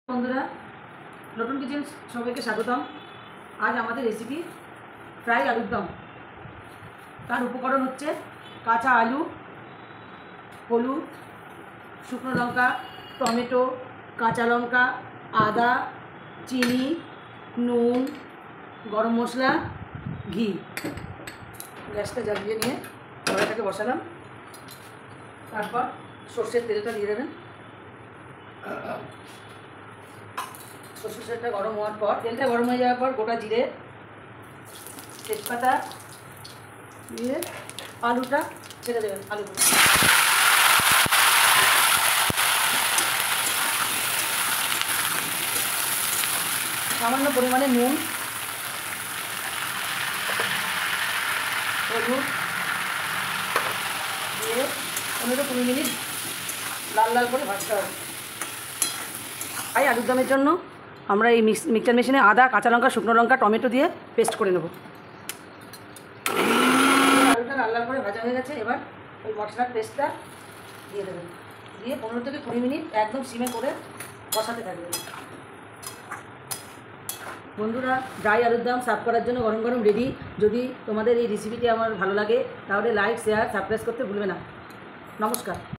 বন্ধুরা, নতুন কিচেন সবাইকে স্বাগতম। আজ আমাদের রেসিপি ফ্রাই আলুর দম। তার উপকরণ হচ্ছে কাঁচা আলু, হলুদ, শুকনো লঙ্কা, টমেটো, কাঁচা লঙ্কা, আদা, চিনি, নুন, গরম মশলা, ঘি। গ্যাসটা জ্বালিয়ে নিয়ে কড়াইটাকে বসালাম। তারপর সর্ষের তেলটা দিয়ে দেবেন। সর্ষের তেলটা গরম হওয়ার পর, তেলটা গরম হয়ে যাওয়ার পর গোটা জিরে, তেজপাতা দিয়ে আলুটা ছেড়ে দেবেন। আলুগুলো সামান্য পরিমাণে নুন, হলুদ দিয়ে 15-20 মিনিট লাল লাল করে ভাজতে হবে। তাই আলুর দমের জন্য আমরা এই মিক্সচার মেশিনে আদা, কাঁচা লঙ্কা, শুকনো লঙ্কা, টমেটো দিয়ে পেস্ট করে নেব। আলুটা লাল লাল করে ভাজা হয়ে গেছে। এবার ওই মশলার পেস্টটা দিয়ে দেবেন। দিয়ে 15-20 মিনিট একদম সিমে করে কষাতে থাকবেন। বন্ধুরা, ড্রাই আলুর দম সার্ভ করার জন্য গরম গরম রেডি। যদি তোমাদের এই রেসিপিটি আমার ভালো লাগে তাহলে লাইক, শেয়ার, সাবস্ক্রাইব করতে ভুলবে না। নমস্কার।